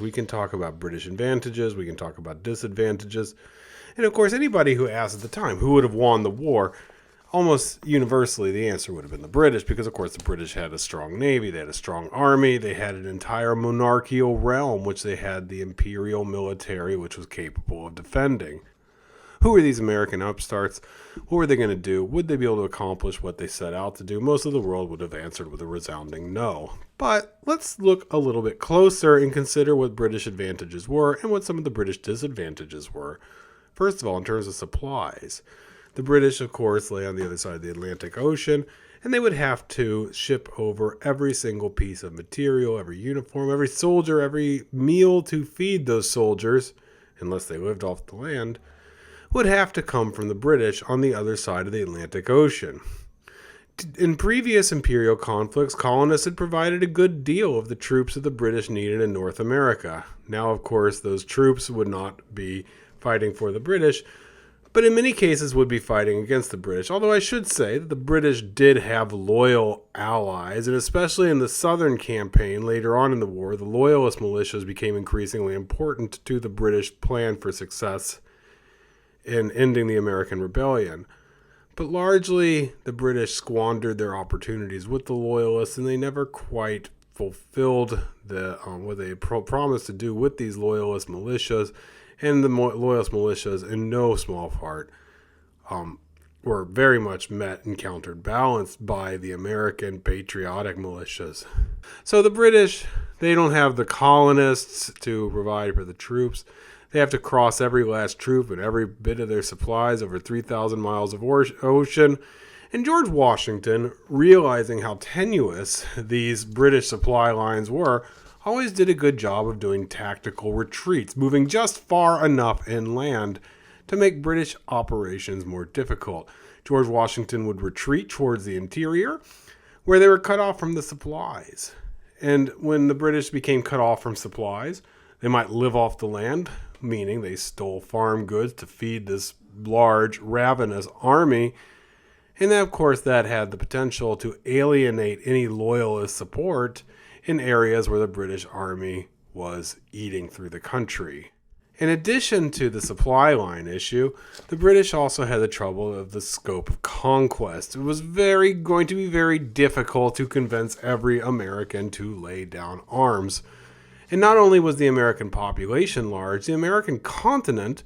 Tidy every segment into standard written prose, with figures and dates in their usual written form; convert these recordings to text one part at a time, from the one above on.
We can talk about British advantages, we can talk about disadvantages, and of course, anybody who asked at the time who would have won the war, almost universally the answer would have been the British, because of course the British had a strong navy, they had a strong army, they had an entire monarchical realm, which they had the imperial military, which was capable of defending. Who were these American upstarts? What were they going to do? Would they be able to accomplish what they set out to do? Most of the world would have answered with a resounding no. But let's look a little bit closer and consider what British advantages were and what some of the British disadvantages were. First of all, in terms of supplies, the British, of course, lay on the other side of the Atlantic Ocean, and they would have to ship over every single piece of material, every uniform, every soldier, every meal to feed those soldiers, unless they lived off the land, would have to come from the British on the other side of the Atlantic Ocean. In previous imperial conflicts, colonists had provided a good deal of the troops that the British needed in North America. Now, of course, those troops would not be fighting for the British, but in many cases would be fighting against the British. Although I should say that the British did have loyal allies, and especially in the Southern campaign later on in the war, the Loyalist militias became increasingly important to the British plan for success in ending the American Rebellion. But largely, the British squandered their opportunities with the Loyalists, and they never quite fulfilled what they promised to do with these Loyalist militias. And the Loyalist militias, in no small part, were very much met and counterbalanced by the American patriotic militias. So the British, they don't have the colonists to provide for the troops. They have to cross every last troop and every bit of their supplies over 3,000 miles of ocean. And George Washington, realizing how tenuous these British supply lines were, always did a good job of doing tactical retreats, moving just far enough inland to make British operations more difficult. George Washington would retreat towards the interior, where they were cut off from the supplies. And when the British became cut off from supplies, they might live off the land, meaning they stole farm goods to feed this large, ravenous army. And then, of course, that had the potential to alienate any loyalist support in areas where the British Army was eating through the country. In addition to the supply line issue, the British also had the trouble of the scope of conquest. It was going to be very difficult to convince every American to lay down arms. And not only was the American population large, the American continent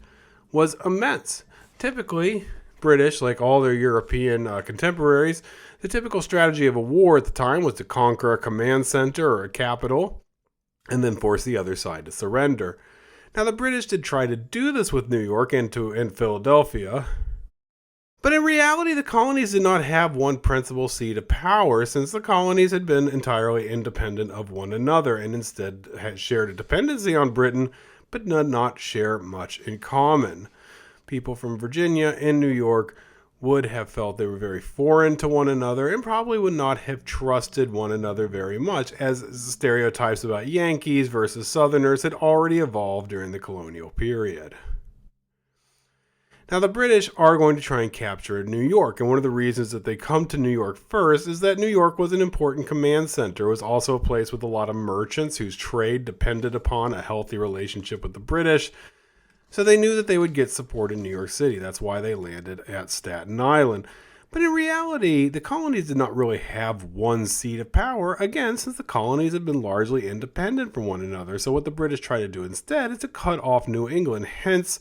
was immense. Typically, British, like all their European contemporaries, the typical strategy of a war at the time was to conquer a command center or a capital and then force the other side to surrender. Now, the British did try to do this with New York and Philadelphia, but in reality, the colonies did not have one principal seat of power, since the colonies had been entirely independent of one another and instead had shared a dependency on Britain, but did not share much in common. People from Virginia and New York would have felt they were very foreign to one another and probably would not have trusted one another very much, as stereotypes about Yankees versus Southerners had already evolved during the colonial period. Now, the British are going to try and capture New York, and one of the reasons that they come to New York first is that New York was an important command center. It was also a place with a lot of merchants whose trade depended upon a healthy relationship with the British, so they knew that they would get support in New York City. That's why they landed at Staten Island. But in reality, the colonies did not really have one seat of power, again, since the colonies had been largely independent from one another. So what the British tried to do instead is to cut off New England, hence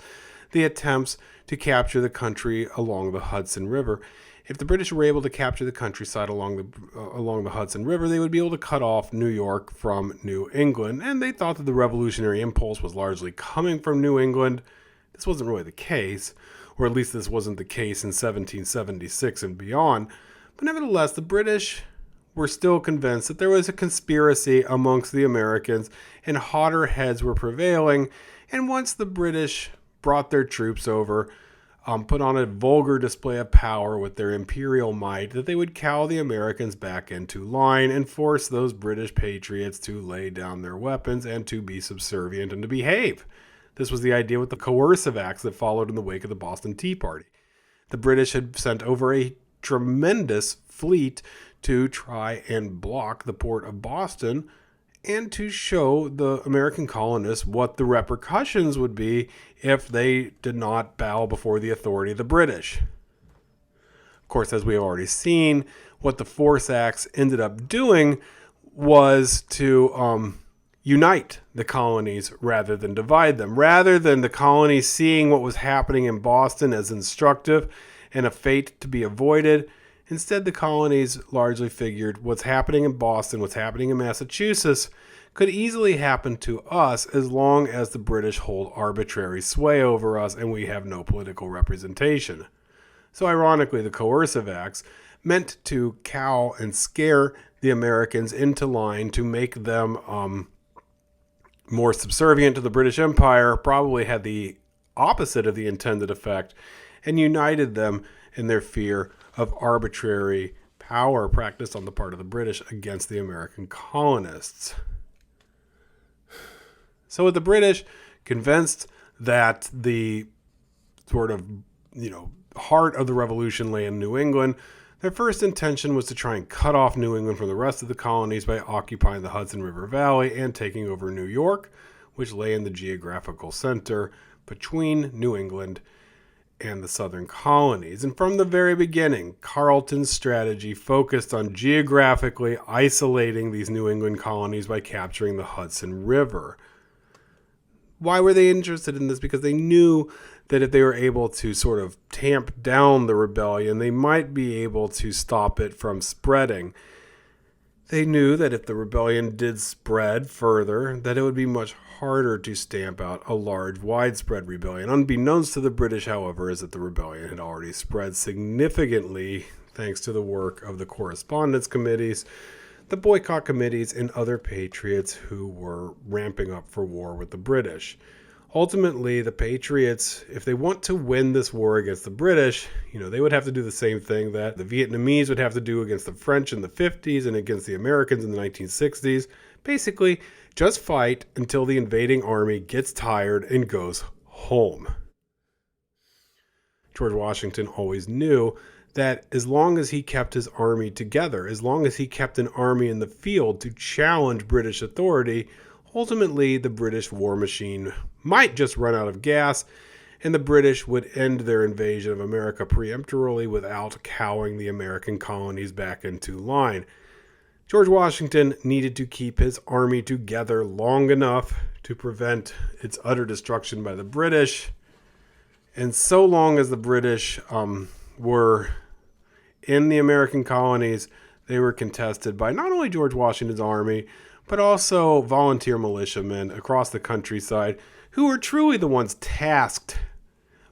the attempts to capture the country along the Hudson River. If the British were able to capture the countryside along the Hudson River, they would be able to cut off New York from New England, and they thought that the revolutionary impulse was largely coming from New England. This wasn't really the case, or at least this wasn't the case in 1776 and beyond. But nevertheless, the British were still convinced that there was a conspiracy amongst the Americans, and hotter heads were prevailing. And once the British brought their troops over, put on a vulgar display of power with their imperial might, that they would cow the Americans back into line and force those British patriots to lay down their weapons and to be subservient and to behave. This was the idea with the coercive acts that followed in the wake of the Boston Tea Party. The British had sent over a tremendous fleet to try and block the port of Boston, and to show the American colonists what the repercussions would be if they did not bow before the authority of the British. Of course, as we have already seen, what the Force Acts ended up doing was to unite the colonies rather than divide them. Rather than the colonies seeing what was happening in Boston as instructive and a fate to be avoided, instead the colonies largely figured what's happening in Boston, what's happening in Massachusetts, could easily happen to us as long as the British hold arbitrary sway over us and we have no political representation. So ironically, the Coercive Acts, meant to cow and scare the Americans into line to make them more subservient to the British Empire, probably had the opposite of the intended effect and united them in their fear of arbitrary power practiced on the part of the British against the American colonists. So with the British convinced that the sort of, heart of the revolution lay in New England, their first intention was to try and cut off New England from the rest of the colonies by occupying the Hudson River Valley and taking over New York, which lay in the geographical center between New England and the southern colonies. And from the very beginning, Carleton's strategy focused on geographically isolating these New England colonies by capturing the Hudson River. Why were they interested in this? Because they knew that if they were able to sort of tamp down the rebellion, they might be able to stop it from spreading. They knew that if the rebellion did spread further, that it would be much harder to stamp out a large, widespread rebellion. Unbeknownst to the British, however, is that the rebellion had already spread significantly thanks to the work of the correspondence committees, the boycott committees, and other patriots who were ramping up for war with the British. Ultimately, the Patriots, if they want to win this war against the British, they would have to do the same thing that the Vietnamese would have to do against the French in the 50s and against the Americans in the 1960s. Basically, just fight until the invading army gets tired and goes home. George Washington always knew that as long as he kept his army together, as long as he kept an army in the field to challenge British authority, ultimately the British war machine might just run out of gas, and the British would end their invasion of America preemptorily without cowing the American colonies back into line. George Washington needed to keep his army together long enough to prevent its utter destruction by the British, and so long as the British were in the American colonies, they were contested by not only George Washington's army, but also volunteer militiamen across the countryside who were truly the ones tasked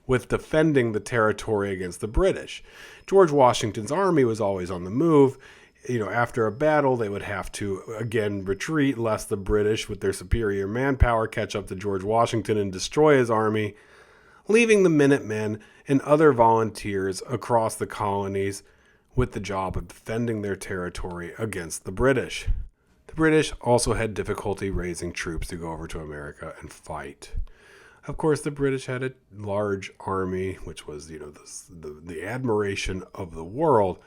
with defending the territory against the British. George Washington's army was always on the move. After a battle, they would have to again retreat lest the British, with their superior manpower, catch up to George Washington and destroy his army, leaving the Minutemen and other volunteers across the colonies with the job of defending their territory against the British. The British also had difficulty raising troops to go over to America and fight. Of course, the British had a large army, which was, the admiration of the world.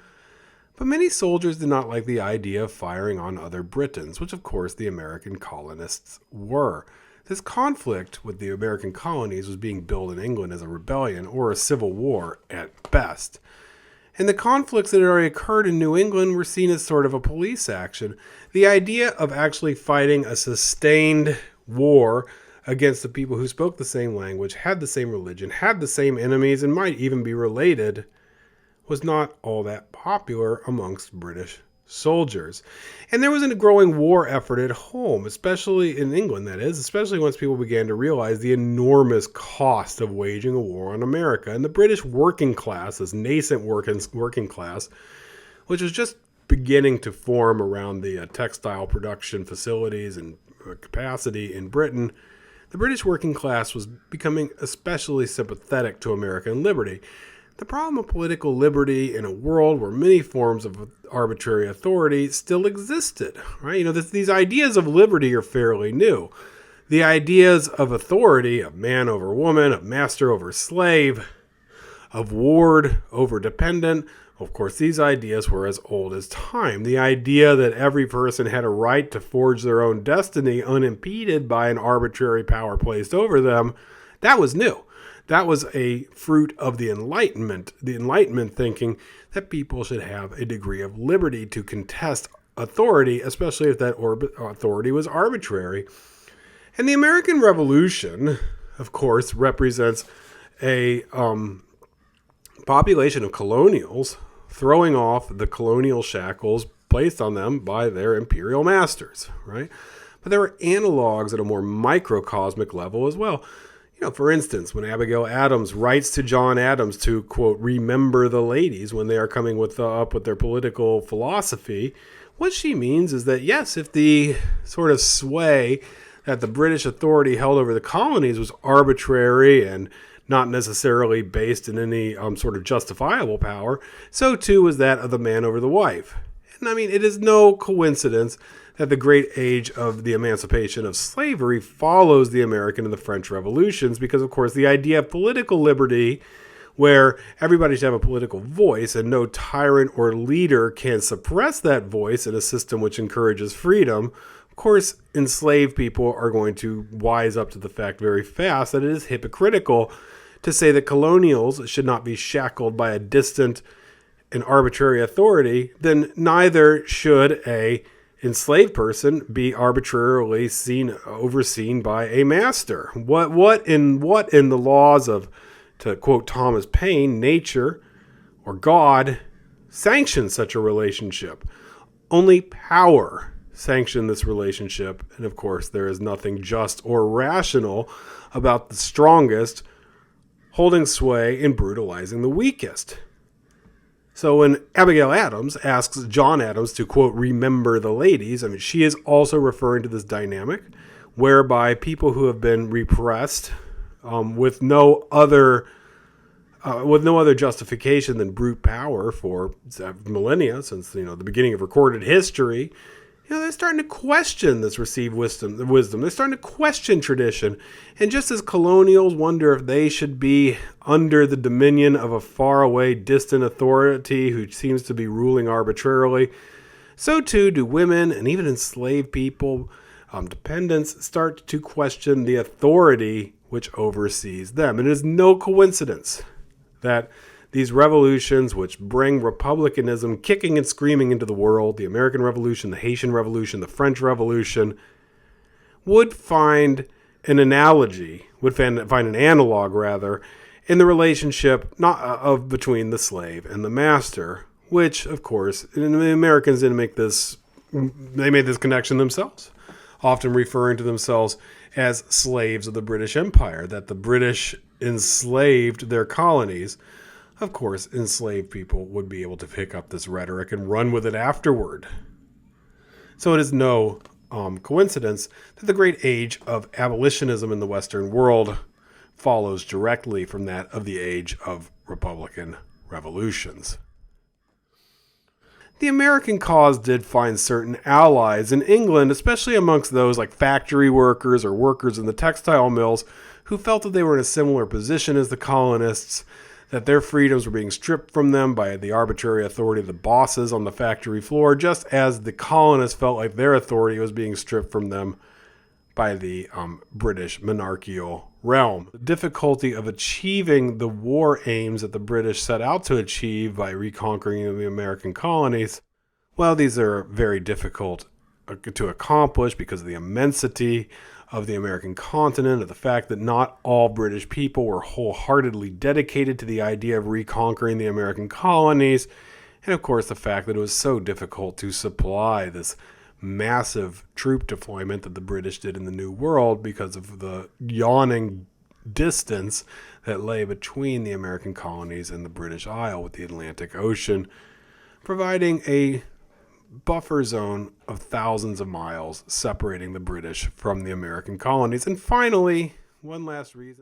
But many soldiers did not like the idea of firing on other Britons, which of course the American colonists were. This conflict with the American colonies was being billed in England as a rebellion or a civil war at best. And the conflicts that had already occurred in New England were seen as sort of a police action. The idea of actually fighting a sustained war against the people who spoke the same language, had the same religion, had the same enemies, and might even be related, was not all that popular amongst British soldiers. And there was a growing war effort at home, especially in England, that is, especially once people began to realize the enormous cost of waging a war on America. And the British working class, this nascent working class, which was just beginning to form around the textile production facilities and capacity in Britain, the British working class was becoming especially sympathetic to American liberty. The problem of political liberty in a world where many forms of arbitrary authority still existed, right? These ideas of liberty are fairly new. The ideas of authority, of man over woman, of master over slave, of ward over dependent, Of course, these ideas were as old as time. The idea that every person had a right to forge their own destiny unimpeded by an arbitrary power placed over them, that was new. That was a fruit of the Enlightenment thinking that people should have a degree of liberty to contest authority, especially if that authority was arbitrary. And the American Revolution, of course, represents a population of colonials throwing off the colonial shackles placed on them by their imperial masters, right? But there were analogs at a more microcosmic level as well. For instance, when Abigail Adams writes to John Adams to, quote, remember the ladies when they are coming up with their political philosophy, what she means is that, yes, if the sort of sway that the British authority held over the colonies was arbitrary and not necessarily based in any sort of justifiable power, so too was that of the man over the wife. And I mean, it is no coincidence that the great age of the emancipation of slavery follows the American and the French revolutions because, of course, the idea of political liberty, where everybody should have a political voice and no tyrant or leader can suppress that voice in a system which encourages freedom, of course, enslaved people are going to wise up to the fact very fast that it is hypocritical to say that colonials should not be shackled by a distant and arbitrary authority, then neither should a enslaved person be arbitrarily overseen by a master. What in the laws of, to quote Thomas Paine, nature or God sanctions such a relationship? Only power sanctioned this relationship, and of course there is nothing just or rational about the strongest holding sway and brutalizing the weakest. So when Abigail Adams asks John Adams to, quote, remember the ladies, I mean, she is also referring to this dynamic whereby people who have been repressed with no other justification than brute power for millennia, since the beginning of recorded history, they're starting to question this received wisdom. They're starting to question tradition. And just as colonials wonder if they should be under the dominion of a faraway, distant authority who seems to be ruling arbitrarily, so too do women and even enslaved people, dependents, start to question the authority which oversees them. And it is no coincidence that these revolutions which bring republicanism kicking and screaming into the world, the American Revolution, the Haitian Revolution, the French Revolution, would find an analog, in the relationship between the slave and the master, which, of course, the Americans didn't make this. They made this connection themselves, often referring to themselves as slaves of the British Empire, that the British enslaved their colonies. Of course, enslaved people would be able to pick up this rhetoric and run with it afterward. So it is no coincidence that the great age of abolitionism in the Western world follows directly from that of the age of Republican revolutions. The American cause did find certain allies in England, especially amongst those like factory workers or workers in the textile mills who felt that they were in a similar position as the colonists, that their freedoms were being stripped from them by the arbitrary authority of the bosses on the factory floor, just as the colonists felt like their authority was being stripped from them by the British monarchical realm. The difficulty of achieving the war aims that the British set out to achieve by reconquering the American colonies, well, these are very difficult to accomplish because of the immensity of the American continent, of the fact that not all British people were wholeheartedly dedicated to the idea of reconquering the American colonies, and of course the fact that it was so difficult to supply this massive troop deployment that the British did in the New World because of the yawning distance that lay between the American colonies and the British Isle with the Atlantic Ocean, providing a buffer zone of thousands of miles separating the British from the American colonies. And finally, one last reason.